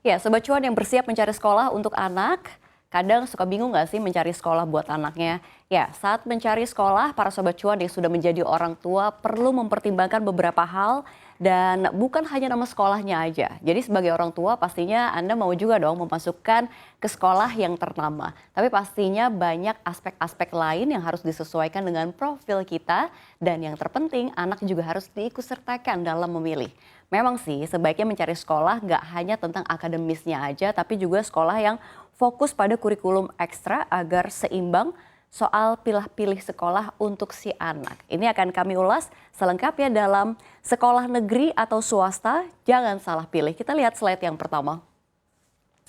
Ya, Sobat Cuan yang bersiap mencari sekolah untuk anak, kadang suka bingung nggak sih mencari sekolah buat anaknya? Ya, saat mencari sekolah, para Sobat Cuan yang sudah menjadi orang tua perlu mempertimbangkan beberapa hal dan bukan hanya nama sekolahnya aja. Jadi sebagai orang tua pastinya Anda mau juga dong memasukkan ke sekolah yang ternama. Tapi pastinya banyak aspek-aspek lain yang harus disesuaikan dengan profil kita dan yang terpenting anak juga harus diikutsertakan dalam memilih. Memang sih sebaiknya mencari sekolah nggak hanya tentang akademisnya aja tapi juga sekolah yang fokus pada kurikulum ekstra agar seimbang soal pilih-pilih sekolah untuk si anak. Ini akan kami ulas selengkapnya dalam sekolah negeri atau swasta, jangan salah pilih. Kita lihat slide yang pertama.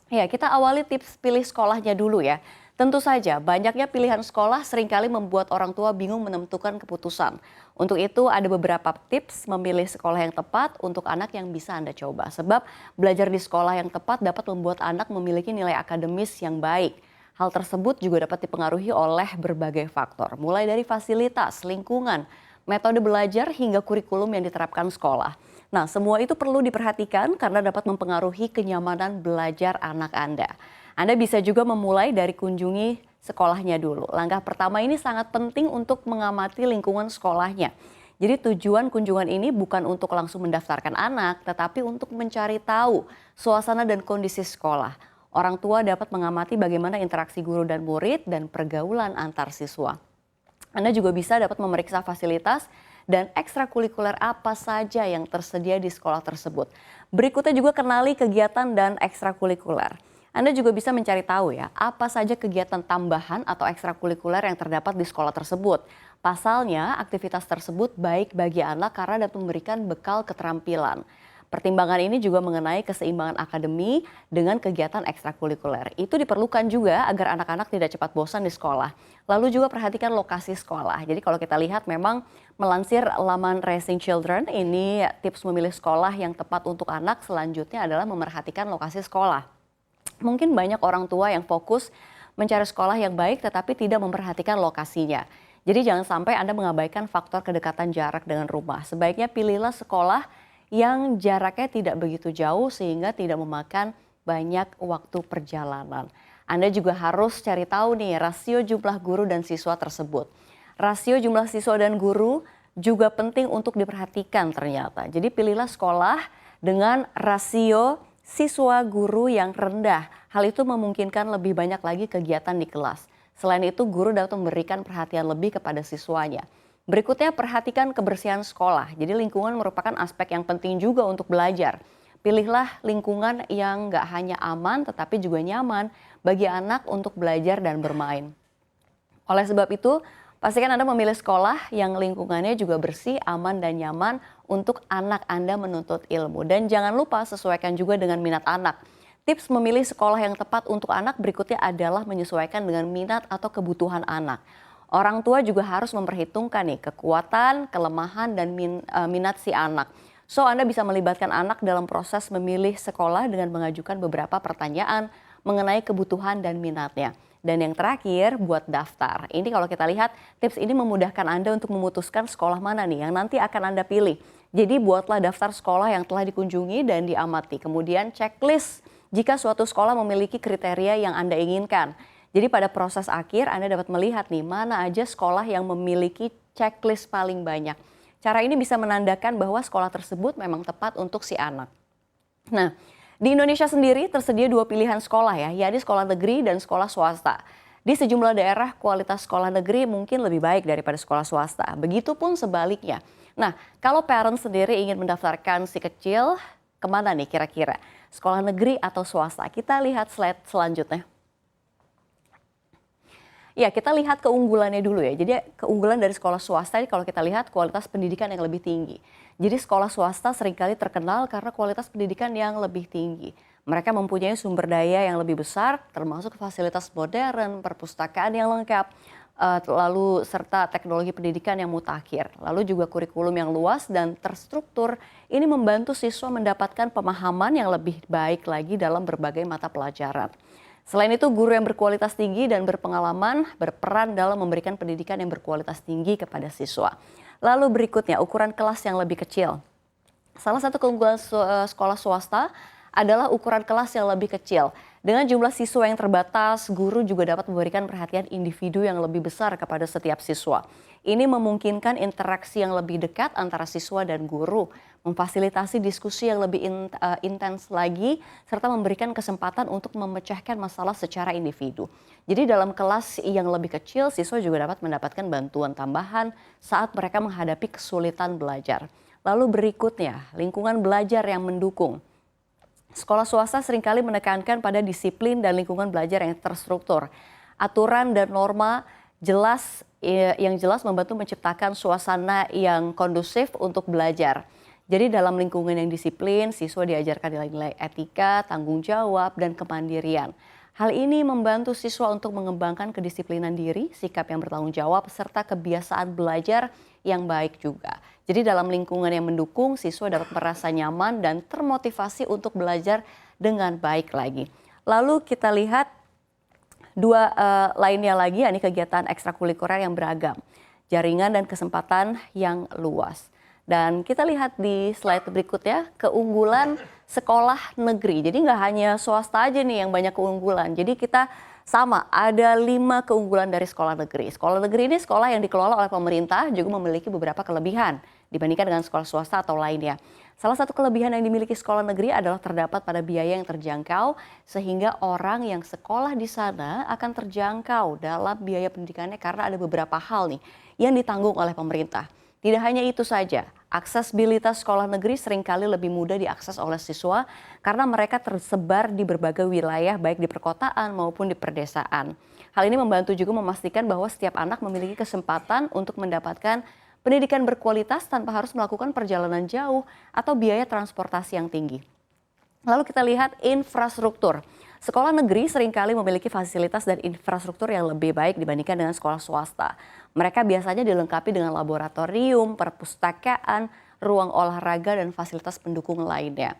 Ya, kita awali tips pilih sekolahnya dulu ya. Tentu saja, banyaknya pilihan sekolah seringkali membuat orang tua bingung menentukan keputusan. Untuk itu ada beberapa tips memilih sekolah yang tepat untuk anak yang bisa Anda coba. Sebab belajar di sekolah yang tepat dapat membuat anak memiliki nilai akademis yang baik. Hal tersebut juga dapat dipengaruhi oleh berbagai faktor, mulai dari fasilitas, lingkungan, metode belajar hingga kurikulum yang diterapkan sekolah. Nah, semua itu perlu diperhatikan karena dapat mempengaruhi kenyamanan belajar anak Anda. Anda bisa juga memulai dari kunjungi sekolahnya dulu. Langkah pertama ini sangat penting untuk mengamati lingkungan sekolahnya. Jadi tujuan kunjungan ini bukan untuk langsung mendaftarkan anak, tetapi untuk mencari tahu suasana dan kondisi sekolah. Orang tua dapat mengamati bagaimana interaksi guru dan murid dan pergaulan antar siswa. Anda juga bisa dapat memeriksa fasilitas dan ekstrakurikuler apa saja yang tersedia di sekolah tersebut. Berikutnya juga kenali kegiatan dan ekstrakurikuler. Anda juga bisa mencari tahu ya, apa saja kegiatan tambahan atau ekstrakurikuler yang terdapat di sekolah tersebut. Pasalnya, aktivitas tersebut baik bagi anak karena dapat memberikan bekal keterampilan. Pertimbangan ini juga mengenai keseimbangan akademi dengan kegiatan ekstrakurikuler. Itu diperlukan juga agar anak-anak tidak cepat bosan di sekolah. Lalu juga perhatikan lokasi sekolah. Jadi kalau kita lihat memang melansir laman Raising Children, ini tips memilih sekolah yang tepat untuk anak selanjutnya adalah memerhatikan lokasi sekolah. Mungkin banyak orang tua yang fokus mencari sekolah yang baik tetapi tidak memperhatikan lokasinya. Jadi jangan sampai Anda mengabaikan faktor kedekatan jarak dengan rumah. Sebaiknya pilihlah sekolah yang jaraknya tidak begitu jauh sehingga tidak memakan banyak waktu perjalanan. Anda juga harus cari tahu nih rasio jumlah guru dan siswa tersebut. Rasio jumlah siswa dan guru juga penting untuk diperhatikan ternyata. Jadi pilihlah sekolah dengan rasio siswa guru yang rendah. Hal itu memungkinkan lebih banyak lagi kegiatan di kelas. Selain itu, guru dapat memberikan perhatian lebih kepada siswanya. Berikutnya, perhatikan kebersihan sekolah. Jadi lingkungan merupakan aspek yang penting juga untuk belajar. Pilihlah lingkungan yang nggak hanya aman tetapi juga nyaman bagi anak untuk belajar dan bermain. Oleh sebab itu, pastikan Anda memilih sekolah yang lingkungannya juga bersih, aman, dan nyaman untuk anak Anda menuntut ilmu. Dan jangan lupa sesuaikan juga dengan minat anak. Tips memilih sekolah yang tepat untuk anak berikutnya adalah menyesuaikan dengan minat atau kebutuhan anak. Orang tua juga harus memperhitungkan nih kekuatan, kelemahan, dan minat si anak. So, Anda bisa melibatkan anak dalam proses memilih sekolah dengan mengajukan beberapa pertanyaan mengenai kebutuhan dan minatnya. Dan yang terakhir, buat daftar. Ini kalau kita lihat, tips ini memudahkan Anda untuk memutuskan sekolah mana nih yang nanti akan Anda pilih. Jadi buatlah daftar sekolah yang telah dikunjungi dan diamati. Kemudian checklist jika suatu sekolah memiliki kriteria yang Anda inginkan. Jadi pada proses akhir Anda dapat melihat nih mana aja sekolah yang memiliki checklist paling banyak. Cara ini bisa menandakan bahwa sekolah tersebut memang tepat untuk si anak. Nah, di Indonesia sendiri tersedia dua pilihan sekolah ya, yakni sekolah negeri dan sekolah swasta. Di sejumlah daerah kualitas sekolah negeri mungkin lebih baik daripada sekolah swasta. Begitupun sebaliknya. Nah, kalau parents sendiri ingin mendaftarkan si kecil, kemana nih kira-kira? Sekolah negeri atau swasta? Kita lihat slide selanjutnya. Ya, kita lihat keunggulannya dulu ya. Jadi keunggulan dari sekolah swasta ini kalau kita lihat kualitas pendidikan yang lebih tinggi. Jadi sekolah swasta seringkali terkenal karena kualitas pendidikan yang lebih tinggi. Mereka mempunyai sumber daya yang lebih besar termasuk fasilitas modern, perpustakaan yang lengkap, lalu serta teknologi pendidikan yang mutakhir. Lalu juga kurikulum yang luas dan terstruktur ini membantu siswa mendapatkan pemahaman yang lebih baik lagi dalam berbagai mata pelajaran. Selain itu, guru yang berkualitas tinggi dan berpengalaman berperan dalam memberikan pendidikan yang berkualitas tinggi kepada siswa. Lalu berikutnya, ukuran kelas yang lebih kecil. Salah satu keunggulan sekolah swasta adalah ukuran kelas yang lebih kecil. Dengan jumlah siswa yang terbatas, guru juga dapat memberikan perhatian individu yang lebih besar kepada setiap siswa. Ini memungkinkan interaksi yang lebih dekat antara siswa dan guru, memfasilitasi diskusi yang lebih intens lagi, serta memberikan kesempatan untuk memecahkan masalah secara individu. Jadi dalam kelas yang lebih kecil, siswa juga dapat mendapatkan bantuan tambahan saat mereka menghadapi kesulitan belajar. Lalu berikutnya, lingkungan belajar yang mendukung. Sekolah swasta seringkali menekankan pada disiplin dan lingkungan belajar yang terstruktur. Aturan dan norma yang jelas membantu menciptakan suasana yang kondusif untuk belajar. Jadi dalam lingkungan yang disiplin, siswa diajarkan nilai-nilai etika, tanggung jawab, dan kemandirian. Hal ini membantu siswa untuk mengembangkan kedisiplinan diri, sikap yang bertanggung jawab, serta kebiasaan belajar yang baik juga. Jadi dalam lingkungan yang mendukung, siswa dapat merasa nyaman dan termotivasi untuk belajar dengan baik lagi. Lalu kita lihat dua lainnya lagi, yakni kegiatan ekstrakurikuler yang beragam, jaringan dan kesempatan yang luas. Dan kita lihat di slide berikutnya, keunggulan sekolah negeri. Jadi nggak hanya swasta aja nih yang banyak keunggulan. Jadi kita sama, ada 5 keunggulan dari sekolah negeri. Sekolah negeri ini sekolah yang dikelola oleh pemerintah, juga memiliki beberapa kelebihan dibandingkan dengan sekolah swasta atau lainnya. Salah satu kelebihan yang dimiliki sekolah negeri adalah terdapat pada biaya yang terjangkau, sehingga orang yang sekolah di sana akan terjangkau dalam biaya pendidikannya karena ada beberapa hal nih yang ditanggung oleh pemerintah. Tidak hanya itu saja, aksesibilitas sekolah negeri seringkali lebih mudah diakses oleh siswa karena mereka tersebar di berbagai wilayah baik di perkotaan maupun di perdesaan. Hal ini membantu juga memastikan bahwa setiap anak memiliki kesempatan untuk mendapatkan pendidikan berkualitas tanpa harus melakukan perjalanan jauh atau biaya transportasi yang tinggi. Lalu kita lihat infrastruktur. Sekolah negeri seringkali memiliki fasilitas dan infrastruktur yang lebih baik dibandingkan dengan sekolah swasta. Mereka biasanya dilengkapi dengan laboratorium, perpustakaan, ruang olahraga, dan fasilitas pendukung lainnya.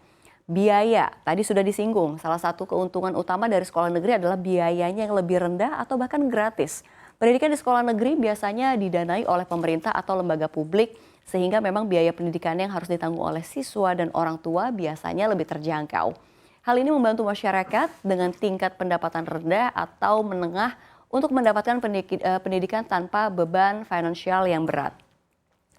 Biaya, tadi sudah disinggung, salah satu keuntungan utama dari sekolah negeri adalah biayanya yang lebih rendah atau bahkan gratis. Pendidikan di sekolah negeri biasanya didanai oleh pemerintah atau lembaga publik, sehingga memang biaya pendidikan yang harus ditanggung oleh siswa dan orang tua biasanya lebih terjangkau. Hal ini membantu masyarakat dengan tingkat pendapatan rendah atau menengah untuk mendapatkan pendidikan tanpa beban finansial yang berat.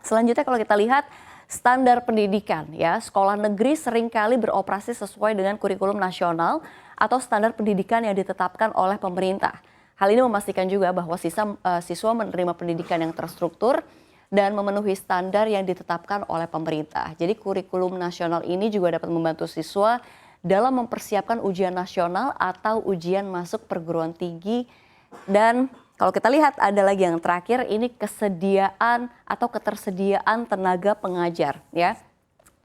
Selanjutnya kalau kita lihat standar pendidikan, ya, sekolah negeri seringkali beroperasi sesuai dengan kurikulum nasional atau standar pendidikan yang ditetapkan oleh pemerintah. Hal ini memastikan juga bahwa siswa menerima pendidikan yang terstruktur dan memenuhi standar yang ditetapkan oleh pemerintah. Jadi kurikulum nasional ini juga dapat membantu siswa dalam mempersiapkan ujian nasional atau ujian masuk perguruan tinggi. Dan kalau kita lihat ada lagi yang terakhir, ini kesediaan atau ketersediaan tenaga pengajar, ya.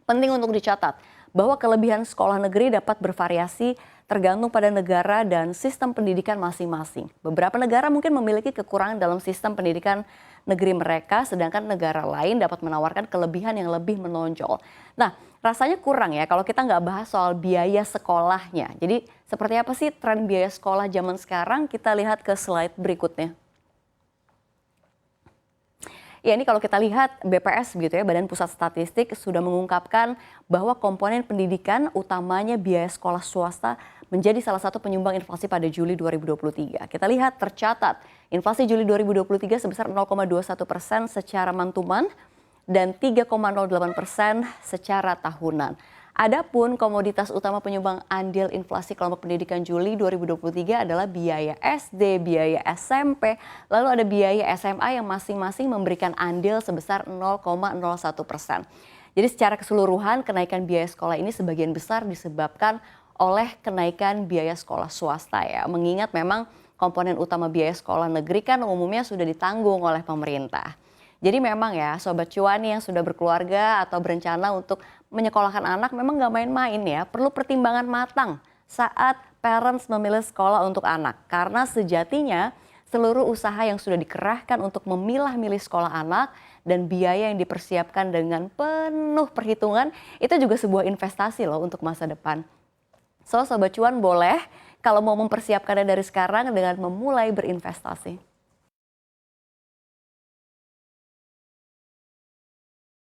Penting untuk dicatat bahwa kelebihan sekolah negeri dapat bervariasi tergantung pada negara dan sistem pendidikan masing-masing. Beberapa negara mungkin memiliki kekurangan dalam sistem pendidikan negeri mereka, sedangkan negara lain dapat menawarkan kelebihan yang lebih menonjol. Nah, rasanya kurang ya kalau kita nggak bahas soal biaya sekolahnya. Jadi seperti apa sih tren biaya sekolah zaman sekarang? Kita lihat ke slide berikutnya. Ya, ini kalau kita lihat BPS gitu ya, Badan Pusat Statistik sudah mengungkapkan bahwa komponen pendidikan utamanya biaya sekolah swasta menjadi salah satu penyumbang inflasi pada Juli 2023. Kita lihat tercatat inflasi Juli 2023 sebesar 0,21% secara month-to-month dan 3,08% secara tahunan. Adapun komoditas utama penyumbang andil inflasi kelompok pendidikan Juli 2023 adalah biaya SD, biaya SMP, lalu ada biaya SMA yang masing-masing memberikan andil sebesar 0,01%. Jadi secara keseluruhan kenaikan biaya sekolah ini sebagian besar disebabkan oleh kenaikan biaya sekolah swasta ya. Mengingat memang komponen utama biaya sekolah negeri kan umumnya sudah ditanggung oleh pemerintah. Jadi memang ya Sobat Cuan yang sudah berkeluarga atau berencana untuk menyekolahkan anak memang nggak main-main ya. Perlu pertimbangan matang saat parents memilih sekolah untuk anak. Karena sejatinya seluruh usaha yang sudah dikerahkan untuk memilah-milih sekolah anak dan biaya yang dipersiapkan dengan penuh perhitungan itu juga sebuah investasi loh untuk masa depan. So Sobat Cuan boleh kalau mau mempersiapkannya dari sekarang dengan memulai berinvestasi.